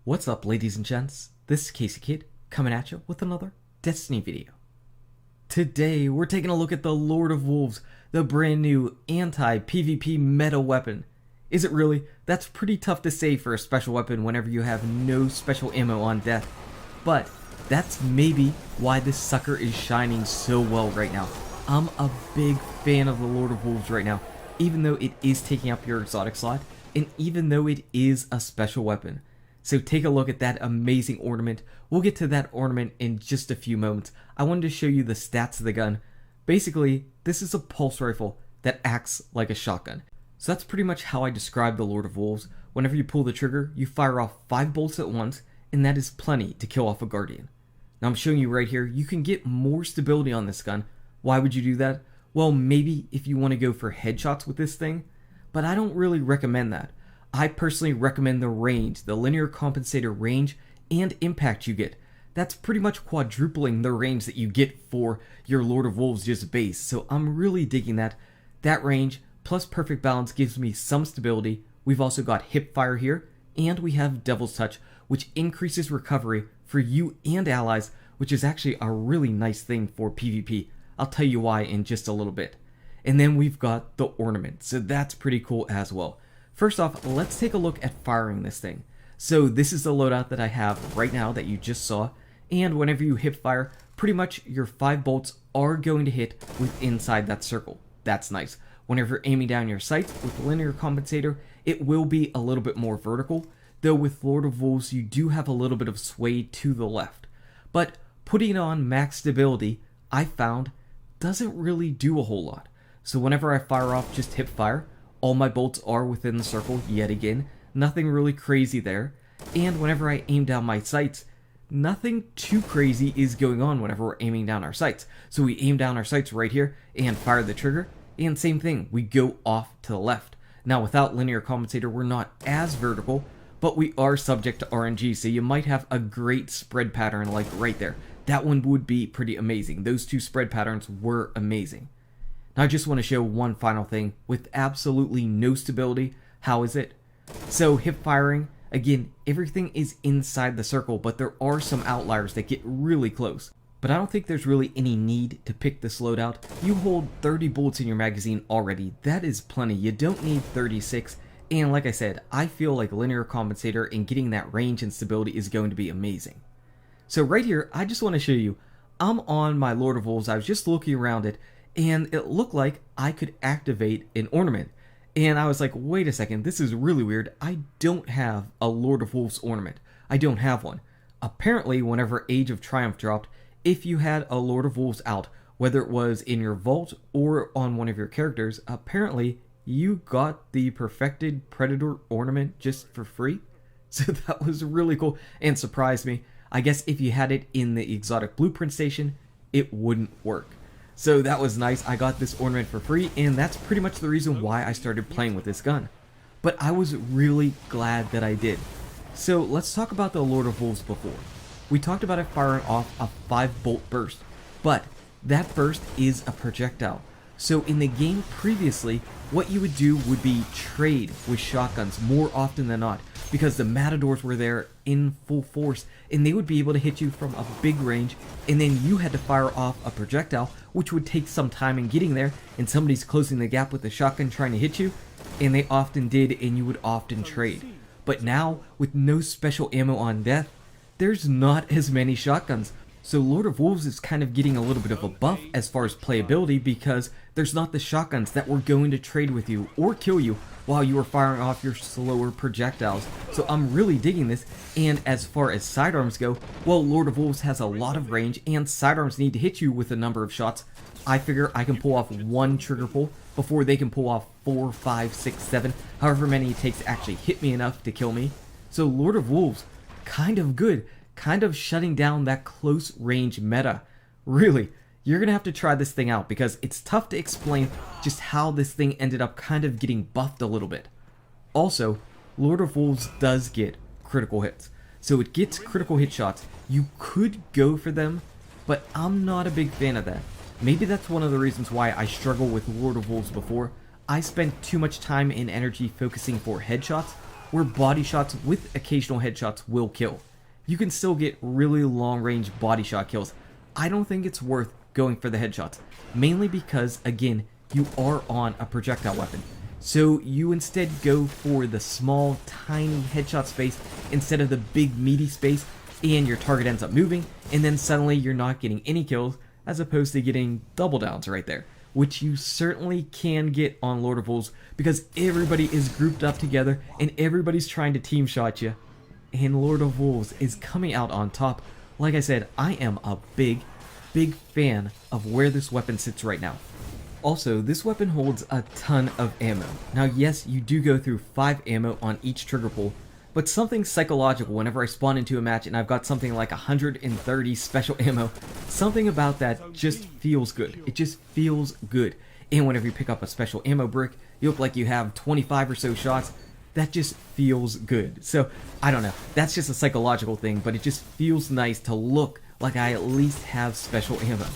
What's up, ladies and gents? This is KSigKid coming at you with another Destiny video. Today we're taking a look at the Lord of Wolves, the brand new anti-PvP meta weapon. Is it really? That's pretty tough to say for a special weapon whenever you have no special ammo on death. But that's maybe why this sucker is shining so well right now. I'm a big fan of the Lord of Wolves right now, even though it is taking up your exotic slot, and even though it is a special weapon. So take a look at that amazing ornament. We'll get to that ornament in just a few moments. I wanted to show you the stats of the gun. Basically, this is a pulse rifle that acts like a shotgun. So that's pretty much how I describe the Lord of Wolves. Whenever you pull the trigger, you fire off 5 bolts at once, and that is plenty to kill off a guardian. Now I'm showing you right here, you can get more stability on this gun. Why would you do that? Well, maybe if you want to go for headshots with this thing, but I don't really recommend that. I personally recommend the range, the linear compensator range and impact you get. That's pretty much quadrupling the range that you get for your Lord of Wolves just base. So I'm really digging that. That range plus perfect balance gives me some stability. We've also got hip fire here, and we have Devil's Touch, which increases recovery for you and allies, which is actually a really nice thing for PvP. I'll tell you why in just a little bit. And then we've got the ornament, so that's pretty cool as well. First off, let's take a look at firing this thing. So this is the loadout that I have right now that you just saw, and whenever you hip fire, pretty much your 5 bolts are going to hit with inside that circle. That's nice. Whenever you're aiming down your sights with the linear compensator, it will be a little bit more vertical, though with Lord of Wolves you do have a little bit of sway to the left. But putting on max stability, I found, doesn't really do a whole lot. So whenever I fire off just hip fire, all my bolts are within the circle yet again, nothing really crazy there. And whenever I aim down my sights, nothing too crazy is going on whenever we're aiming down our sights. So we aim down our sights right here and fire the trigger, and same thing, we go off to the left. Now without linear compensator, we're not as vertical, but we are subject to RNG, so you might have a great spread pattern like right there. That one would be pretty amazing. Those two spread patterns were amazing. Now I just want to show one final thing. With absolutely no stability, how is it? So hip firing, again, everything is inside the circle, but there are some outliers that get really close. But I don't think there's really any need to pick this loadout. You hold 30 bullets in your magazine already. That is plenty. You don't need 36. And like I said, I feel like linear compensator and getting that range and stability is going to be amazing. So right here, I just want to show you, I'm on my Lord of Wolves. I was just looking around it, and it looked like I could activate an ornament. And I was like, wait a second, this is really weird. I don't have a Lord of Wolves ornament. I don't have one. Apparently, whenever Age of Triumph dropped, if you had a Lord of Wolves out, whether it was in your vault or on one of your characters, apparently you got the Perfected Predator ornament just for free. So that was really cool and surprised me. I guess if you had it in the exotic blueprint station, it wouldn't work. So that was nice. I got this ornament for free, and that's pretty much the reason why I started playing with this gun. But I was really glad that I did. So let's talk about the Lord of Wolves before. We talked about it firing off a 5-bolt burst, but that burst is a projectile. So in the game previously, what you would do would be trade with shotguns more often than not, because the matadors were there in full force, and they would be able to hit you from a big range, and then you had to fire off a projectile, which would take some time in getting there, and somebody's closing the gap with a shotgun trying to hit you, and they often did, and you would often trade. But now, with no special ammo on death, there's not as many shotguns. So Lord of Wolves is kind of getting a little bit of a buff as far as playability, because there's not the shotguns that were going to trade with you or kill you while you were firing off your slower projectiles. So I'm really digging this. And as far as sidearms go, well, Lord of Wolves has a lot of range, and sidearms need to hit you with a number of shots. I figure I can pull off 1 trigger pull before they can pull off 4, 5, 6, 7, however many it takes to actually hit me enough to kill me. So Lord of Wolves, kind of good. Kind of shutting down that close range meta. Really, you're gonna have to try this thing out, because it's tough to explain just how this thing ended up kind of getting buffed a little bit. Also, Lord of Wolves does get critical hits. So it gets critical hit shots. You could go for them, but I'm not a big fan of that. Maybe that's one of the reasons why I struggle with Lord of Wolves before. I spent too much time and energy focusing for headshots, where body shots with occasional headshots will kill. You can still get really long range body shot kills. I don't think it's worth going for the headshots, mainly because, again, you are on a projectile weapon. So you instead go for the small, tiny headshot space instead of the big, meaty space, and your target ends up moving, and then suddenly you're not getting any kills, as opposed to getting double downs right there, which you certainly can get on Lord of Wolves, because everybody is grouped up together, and everybody's trying to team shot you, and Lord of Wolves is coming out on top. Like I said, I am a big fan of where this weapon sits right now. Also, this weapon holds a ton of ammo. Now yes, you do go through 5 ammo on each trigger pull, but something psychological whenever I spawn into a match and I've got something like 130 special ammo, something about that just feels good. It just feels good. And whenever you pick up a special ammo brick, you look like you have 25 or so shots. That just feels good. So, I don't know. That's just a psychological thing, but it just feels nice to look like I at least have special ammo.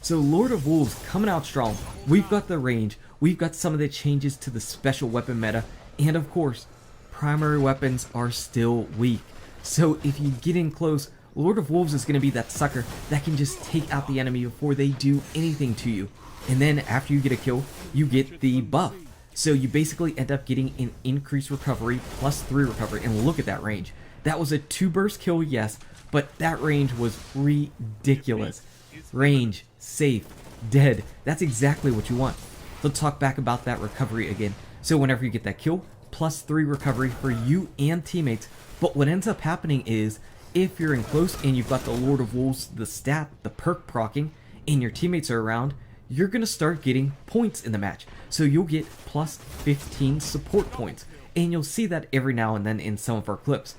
So Lord of Wolves coming out strong. We've got the range, we've got some of the changes to the special weapon meta, and of course, primary weapons are still weak. So if you get in close, Lord of Wolves is going to be that sucker that can just take out the enemy before they do anything to you. And then after you get a kill, you get the buff. So you basically end up getting an increased recovery plus 3 recovery, and look at that range. That was a 2 burst kill, yes, but that range was ridiculous. Range, safe, dead. That's exactly what you want. Let's talk back about that recovery again. So whenever you get that kill, plus 3 recovery for you and teammates. But what ends up happening is, if you're in close and you've got the Lord of Wolves, the stat, the perk proccing, and your teammates are around, you're going to start getting points in the match. So you'll get plus 15 support points. And you'll see that every now and then in some of our clips.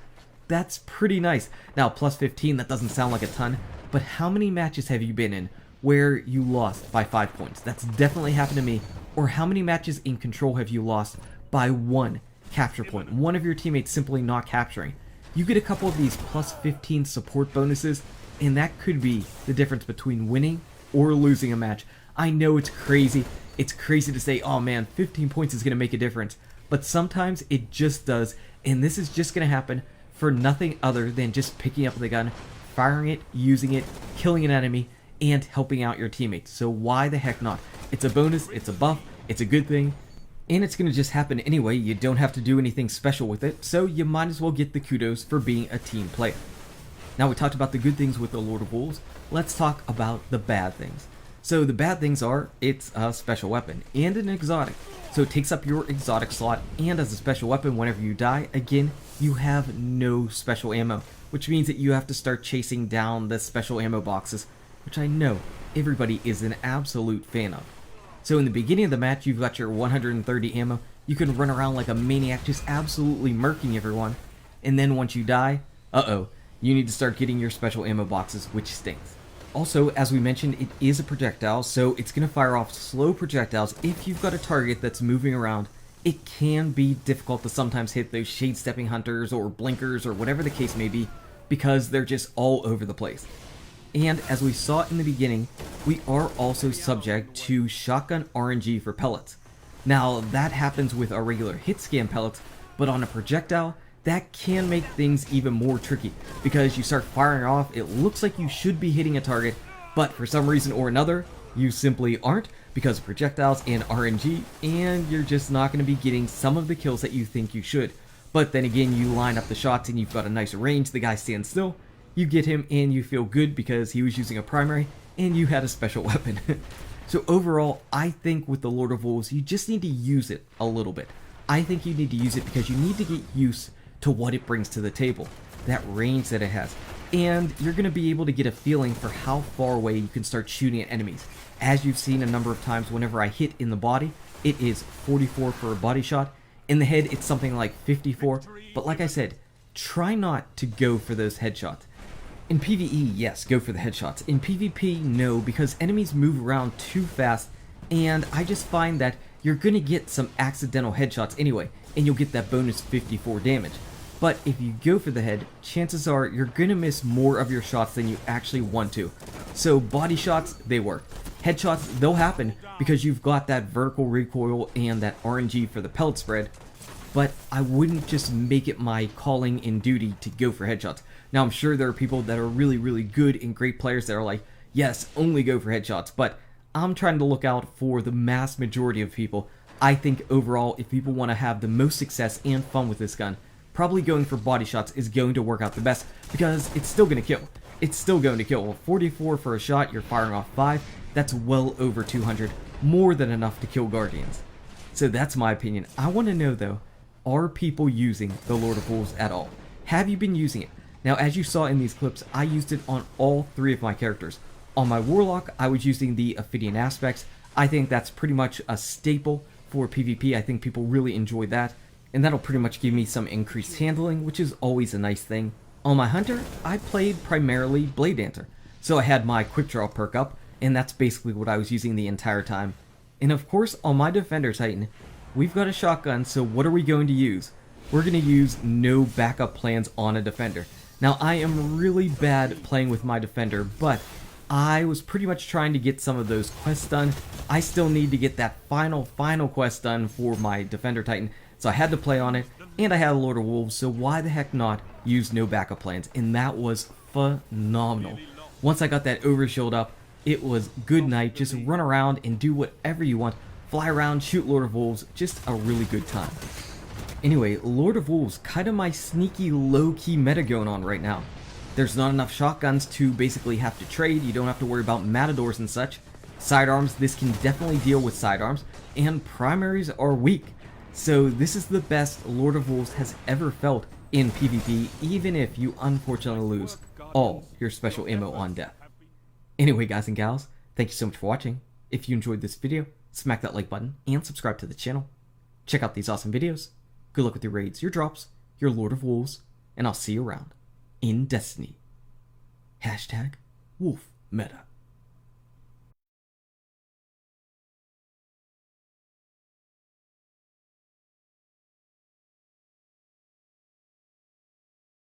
That's pretty nice. Now, plus 15, that doesn't sound like a ton, but how many matches have you been in where you lost by 5 points? That's definitely happened to me. Or how many matches in Control have you lost by 1 capture point? One of your teammates simply not capturing. You get a couple of these plus 15 support bonuses, and that could be the difference between winning or losing a match. I know it's crazy. It's crazy to say, oh man, 15 points is going to make a difference. But sometimes it just does, and this is just going to happen for nothing other than just picking up the gun, firing it, using it, killing an enemy, and helping out your teammates. So why the heck not? It's a bonus, it's a buff, it's a good thing, and it's going to just happen anyway. You don't have to do anything special with it, so you might as well get the kudos for being a team player. Now we talked about the good things with the Lord of Wolves, let's talk about the bad things. So the bad things are, it's a special weapon and an exotic. So it takes up your exotic slot, and as a special weapon, whenever you die, again, you have no special ammo, which means that you have to start chasing down the special ammo boxes, which I know everybody is an absolute fan of. So in the beginning of the match, you've got your 130 ammo, you can run around like a maniac just absolutely murking everyone, and then once you die, you need to start getting your special ammo boxes, which stinks. Also, as we mentioned, it is a projectile, so it's going to fire off slow projectiles. If you've got a target that's moving around, it can be difficult to sometimes hit those shade-stepping hunters or blinkers or whatever the case may be, because they're just all over the place. And as we saw in the beginning, we are also subject to shotgun RNG for pellets. Now, that happens with our regular hit scan pellets, but on a projectile, that can make things even more tricky, because you start firing off, it looks like you should be hitting a target, but for some reason or another, you simply aren't, because of projectiles and RNG, and you're just not going to be getting some of the kills that you think you should. But then again, you line up the shots and you've got a nice range, the guy stands still, you get him and you feel good because he was using a primary and you had a special weapon. So overall, I think with the Lord of Wolves, you just need to use it a little bit. I think you need to use it because you need to get used to what it brings to the table, that range that it has, and you're going to be able to get a feeling for how far away you can start shooting at enemies. As you've seen a number of times, whenever I hit in the body, it is 44 for a body shot. In the head, it's something like 54, but like I said, try not to go for those headshots. In PvE, yes, go for the headshots. In PvP, no, because enemies move around too fast, and I just find that you're going to get some accidental headshots anyway, and you'll get that bonus 54 damage. But if you go for the head, chances are you're going to miss more of your shots than you actually want to. So body shots, they work. Headshots, they'll happen because you've got that vertical recoil and that RNG for the pellet spread. but I wouldn't just make it my calling and duty to go for headshots. Now, I'm sure there are people that are really, really good and great players that are like, yes, only go for headshots, but I'm trying to look out for the mass majority of people. I think overall, if people want to have the most success and fun with this gun, probably going for body shots is going to work out the best, because it's still going to kill. It's still going to kill. 44 for a shot, you're firing off 5, that's well over 200, more than enough to kill Guardians. So that's my opinion. I want to know though, are people using the Lord of Wolves at all? Have you been using it? Now, as you saw in these clips, I used it on all 3 of my characters. On my Warlock, I was using the Ophidian aspects. I think that's pretty much a staple for PvP. I think people really enjoy that, and that'll pretty much give me some increased handling, which is always a nice thing. On my Hunter, I played primarily Blade Dancer, so I had my Quick Draw perk up, and that's basically what I was using the entire time. And of course, on my Defender Titan, we've got a shotgun, so what are we going to use? We're going to use no backup plans on a Defender. Now, I am really bad playing with my Defender, but I was pretty much trying to get some of those quests done. I still need to get that final quest done for my Defender Titan, so I had to play on it, and I had a Lord of Wolves, so why the heck not use no backup plans? And that was phenomenal. Once I got that overshield up, it was good night. Just run around and do whatever you want. Fly around, shoot Lord of Wolves, just a really good time. Anyway, Lord of Wolves, kind of my sneaky low-key meta going on right now. There's not enough shotguns to basically have to trade. You don't have to worry about matadors and such. Sidearms, this can definitely deal with sidearms, and primaries are weak. So this is the best Lord of Wolves has ever felt in PvP, even if you unfortunately lose all your special ammo on death. Anyway, guys and gals, thank you so much for watching. If you enjoyed this video, smack that like button and subscribe to the channel. Check out these awesome videos. Good luck with your raids, your drops, your Lord of Wolves, and I'll see you around in Destiny. #WolfMeta.